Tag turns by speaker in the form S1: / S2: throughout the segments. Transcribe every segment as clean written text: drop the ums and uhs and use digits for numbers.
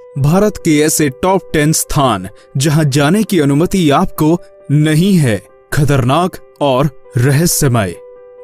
S1: भारत के ऐसे टॉप 10 स्थान जहां जाने की अनुमति आपको नहीं है, खतरनाक और रहस्यमय।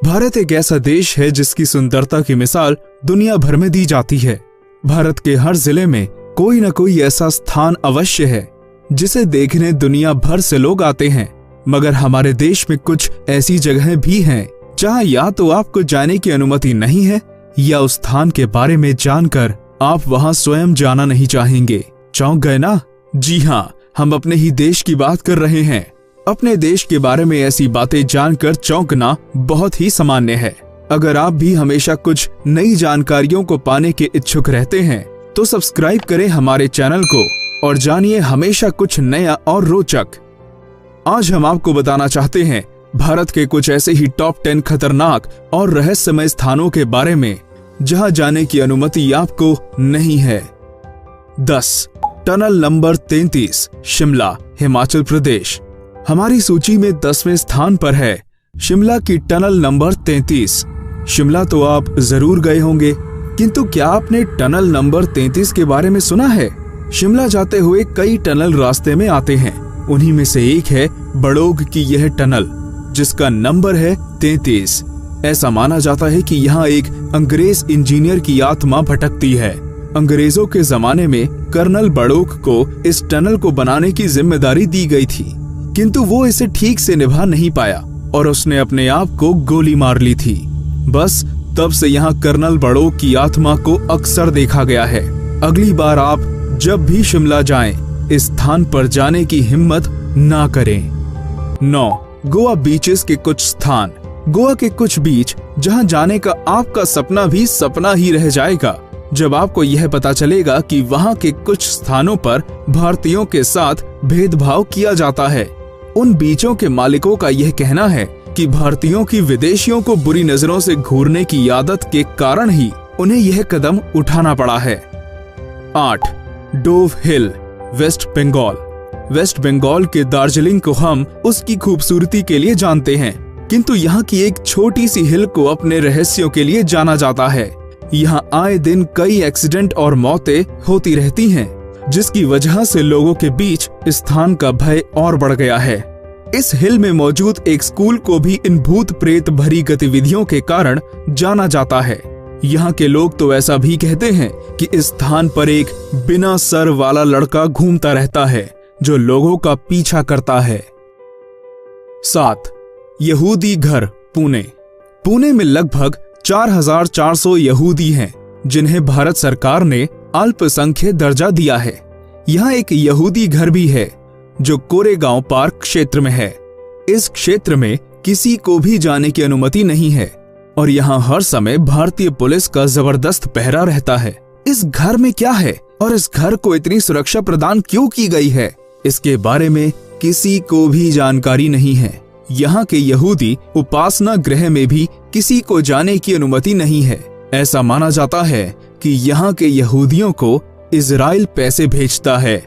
S1: भारत एक ऐसा देश है जिसकी सुंदरता की मिसाल दुनिया भर में दी जाती है। भारत के हर जिले में कोई न कोई ऐसा स्थान अवश्य है जिसे देखने दुनिया भर से लोग आते हैं। मगर हमारे देश में कुछ ऐसी जगहें भी हैं जहां या तो आपको जाने की अनुमति नहीं है या उस स्थान के बारे में जानकर आप वहां स्वयं जाना नहीं चाहेंगे। चौंक गए ना? जी हाँ, हम अपने ही देश की बात कर रहे हैं। अपने देश के बारे में ऐसी बातें जानकर चौंकना बहुत ही सामान्य है। अगर आप भी हमेशा कुछ नई जानकारियों को पाने के इच्छुक रहते हैं तो सब्सक्राइब करें हमारे चैनल को और जानिए हमेशा कुछ नया और रोचक। आज हम आपको बताना चाहते हैं भारत के कुछ ऐसे ही टॉप 10 खतरनाक और रहस्यमय स्थानों के बारे में जहां जाने की अनुमति आपको नहीं है। 10. Tunnel number 33, Shimla, Himachal Pradesh. हमारी सूची में 10वें स्थान पर है शिमला की टनल नंबर 33। शिमला तो आप जरूर गए होंगे, किंतु क्या आपने टनल नंबर 33 के बारे में सुना है? शिमला जाते हुए कई टनल रास्ते में आते हैं। उन्हीं में से एक है बड़ोग की यह टनल, जिसका नंबर है 33। ऐसा माना जाता है कि यहाँ एक अंग्रेज इंजीनियर की आत्मा भटकती है। अंग्रेजों के जमाने में कर्नल बड़ोग को इस टनल को बनाने की जिम्मेदारी दी गई थी, किंतु वो इसे ठीक से निभा नहीं पाया और उसने अपने आप को गोली मार ली थी। बस तब से यहाँ कर्नल बड़ोग की आत्मा को अक्सर देखा गया है। अगली बार आप जब भी शिमला जाएं, इस स्थान पर जाने की हिम्मत ना करें। 9. गोवा बीचेस के कुछ स्थान। गोवा के कुछ बीच जहां जाने का आपका सपना भी सपना ही रह जाएगा जब आपको यह पता चलेगा कि वहां के कुछ स्थानों पर भारतीयों के साथ भेदभाव किया जाता है। उन बीचों के मालिकों का यह कहना है कि भारतीयों की विदेशियों को बुरी नजरों से घूरने की आदत के कारण ही उन्हें यह कदम उठाना पड़ा है। 8. डोव हिल, वेस्ट बंगाल। वेस्ट बंगाल के दार्जिलिंग को हम उसकी खूबसूरती के लिए जानते हैं, किंतु यहाँ की एक छोटी सी हिल को अपने रहस्यों के लिए जाना जाता है। यहाँ आए दिन कई एक्सीडेंट और मौतें होती रहती हैं, जिसकी वजह से लोगों के बीच इस स्थान का भय और बढ़ गया है। इस हिल में मौजूद एक स्कूल को भी इन भूत प्रेत भरी गतिविधियों के कारण जाना जाता है। यहाँ के लोग तो ऐसा भी कहते हैं कि इस स्थान पर एक बिना सर वाला लड़का घूमता रहता है जो लोगों का पीछा करता है। 7. यहूदी घर, पुणे। पुणे में लगभग 4400 यहूदी हैं, जिन्हें भारत सरकार ने अल्पसंख्यक दर्जा दिया है। यहाँ एक यहूदी घर भी है जो कोरेगांव पार्क क्षेत्र में है। इस क्षेत्र में किसी को भी जाने की अनुमति नहीं है और यहाँ हर समय भारतीय पुलिस का जबरदस्त पहरा रहता है। इस घर में क्या है और इस घर को इतनी सुरक्षा प्रदान क्यों की गई है, इसके बारे में किसी को भी जानकारी नहीं है। यहाँ के यहूदी उपासना गृह में भी किसी को जाने की अनुमति नहीं है। ऐसा माना जाता है कि यहाँ के यहूदियों को इजराइल पैसे भेजता है।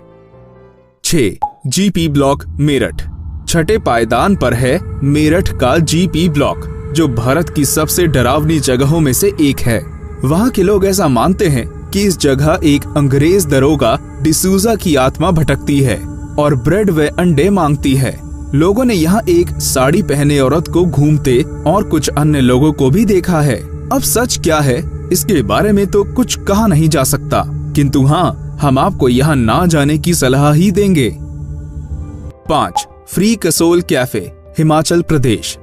S1: 6. GP block, Meerut. छठे पायदान पर है मेरठ का जीपी ब्लॉक, जो भारत की सबसे डरावनी जगहों में से एक है। वहाँ के लोग ऐसा मानते हैं कि इस जगह एक अंग्रेज दरोगा डिसूजा की आत्मा भटकती है और ब्रेड व अंडे मांगती है। लोगों ने यहाँ एक साड़ी पहने औरत को घूमते और कुछ अन्य लोगों को भी देखा है। अब सच क्या है इसके बारे में तो कुछ कहा नहीं जा सकता, किंतु हाँ, हम आपको यहाँ ना जाने की सलाह ही देंगे। 5. Free Kasol cafe, Himachal Pradesh.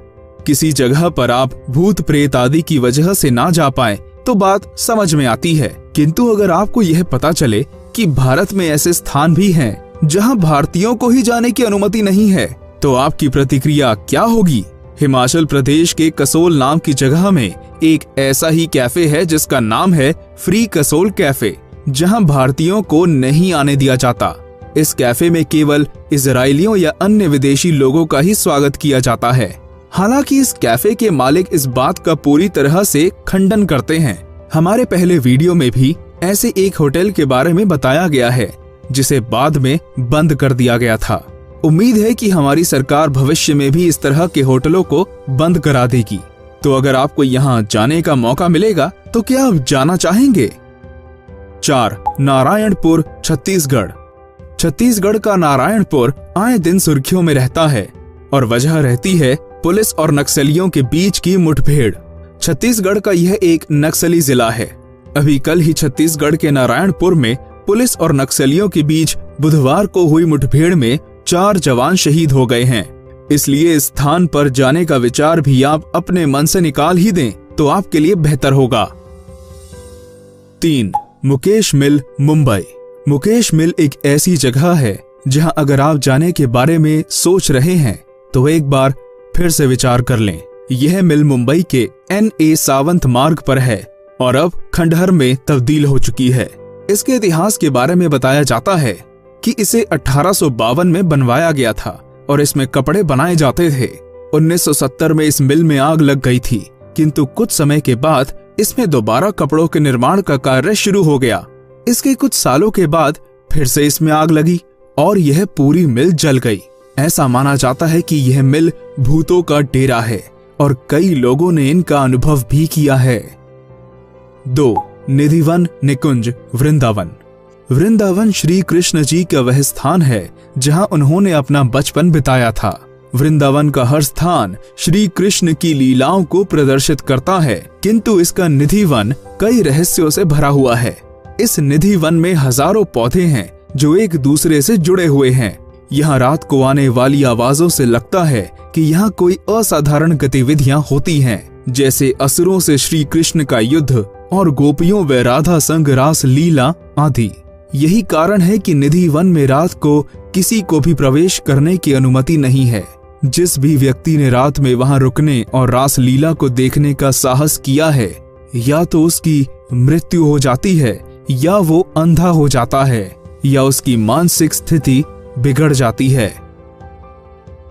S1: किसी जगह पर आप भूत प्रेत आदि की वजह से ना जा पाए तो बात समझ में आती है, किंतु अगर आपको यह पता चले कि भारत में ऐसे स्थान भी हैं जहां भारतीयों को ही जाने की अनुमति नहीं है, तो आपकी प्रतिक्रिया क्या होगी? हिमाचल प्रदेश के कसोल नाम की जगह में एक ऐसा ही कैफे है जिसका नाम है फ्री कसोल कैफे, जहां भारतीयों को नहीं आने दिया जाता। इस कैफे में केवल इजरायलियों या अन्य विदेशी लोगों का ही स्वागत किया जाता है। हालांकि इस कैफे के मालिक इस बात का पूरी तरह से खंडन करते हैं। हमारे पहले वीडियो में भी ऐसे एक होटल के बारे में बताया गया है जिसे बाद में बंद कर दिया गया था। उम्मीद है कि हमारी सरकार भविष्य में भी इस तरह के होटलों को बंद करा देगी। तो अगर आपको यहाँ जाने का मौका मिलेगा तो क्या आप जाना चाहेंगे? 4. नारायणपुर, छत्तीसगढ़। छत्तीसगढ़ का नारायणपुर आए दिन सुर्खियों में रहता है और वजह रहती है पुलिस और नक्सलियों के बीच की मुठभेड़। छत्तीसगढ़ का यह एक नक्सली जिला है। अभी कल ही छत्तीसगढ़ के नारायणपुर में पुलिस और नक्सलियों के बीच बुधवार को हुई मुठभेड़ में 4 जवान शहीद हो गए हैं। इसलिए इस स्थान पर जाने का विचार भी आप अपने मन से निकाल ही दें तो आपके लिए बेहतर होगा। 3. मुकेश मिल, मुंबई। मुकेश मिल एक ऐसी जगह है जहां अगर आप जाने के बारे में सोच रहे हैं तो एक बार फिर से विचार कर लें। यह मिल मुंबई के N.A. सावंत मार्ग पर है और अब खंडहर में तब्दील हो चुकी है। इसके इतिहास के बारे में बताया जाता है कि इसे 1852 में बनवाया गया था और इसमें कपड़े बनाए जाते थे। 1970 में इस मिल में आग लग गई थी, किंतु कुछ समय के बाद इसमें दोबारा कपड़ों के निर्माण का कार्य शुरू हो गया। इसके कुछ सालों के बाद फिर से इसमें आग लगी और यह पूरी मिल जल गई। ऐसा माना जाता है कि यह मिल भूतों का डेरा है और कई लोगों ने इनका अनुभव भी किया है। 2. निधिवन निकुंज, वृंदावन। वृंदावन श्री कृष्ण जी का वह स्थान है जहां उन्होंने अपना बचपन बिताया था। वृंदावन का हर स्थान श्री कृष्ण की लीलाओं को प्रदर्शित करता है, किंतु इसका निधिवन कई रहस्यों से भरा हुआ है। इस निधिवन में हजारों पौधे हैं जो एक दूसरे से जुड़े हुए हैं। यहाँ रात को आने वाली आवाजों से लगता है कि यहाँ कोई असाधारण गतिविधियां होती हैं, जैसे असुरों से श्री कृष्ण का युद्ध और गोपियों व राधा संग रास लीला आदि। यही कारण है कि निधिवन में रात को किसी को भी प्रवेश करने की अनुमति नहीं है। जिस भी व्यक्ति ने रात में वहां रुकने और रास लीला को देखने का साहस किया है, या तो उसकी मृत्यु हो जाती है, या वो अंधा हो जाता है, या उसकी मानसिक स्थिति बिगड़ जाती है।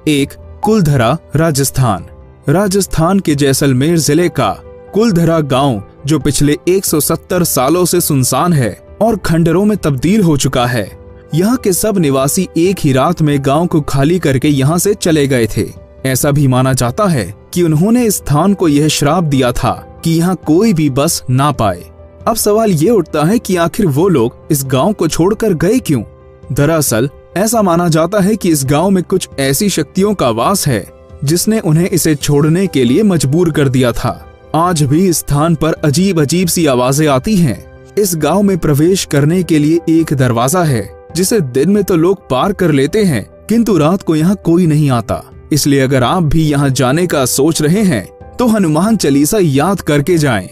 S1: 1. कुलधरा, राजस्थान। राजस्थान के जैसलमेर जिले का कुलधरा गांव, जो पिछले 170 सालों से सुनसान है और खंडरों में तब्दील हो चुका है। यहाँ के सब निवासी एक ही रात में गांव को खाली करके यहाँ से चले गए थे। ऐसा भी माना जाता है कि उन्होंने इस स्थान को यह श्राप दिया था कि यहाँ कोई भी बस ना पाए। अब सवाल ये उठता है कि आखिर वो लोग इस गांव को छोड़कर गए क्यों? दरअसल ऐसा माना जाता है कि इस गांव में कुछ ऐसी शक्तियों का वास है जिसने उन्हें इसे छोड़ने के लिए मजबूर कर दिया था। आज भी इस स्थान पर अजीब अजीब सी आवाजें आती हैं। इस गांव में प्रवेश करने के लिए एक दरवाजा है जिसे दिन में तो लोग पार कर लेते हैं, किंतु रात को यहाँ कोई नहीं आता। इसलिए अगर आप भी यहाँ जाने का सोच रहे हैं तो हनुमान चालीसा याद करके जाएं।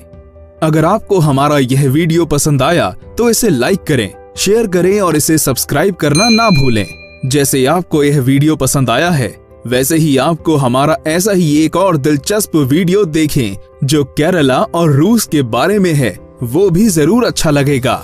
S1: अगर आपको हमारा यह वीडियो पसंद आया तो इसे लाइक करें, शेयर करें और इसे सब्सक्राइब करना ना भूलें। जैसे आपको यह वीडियो पसंद आया है, वैसे ही आपको हमारा ऐसा ही एक और दिलचस्प वीडियो देखें जो केरला और रूस के बारे में है, वो भी जरूर अच्छा लगेगा।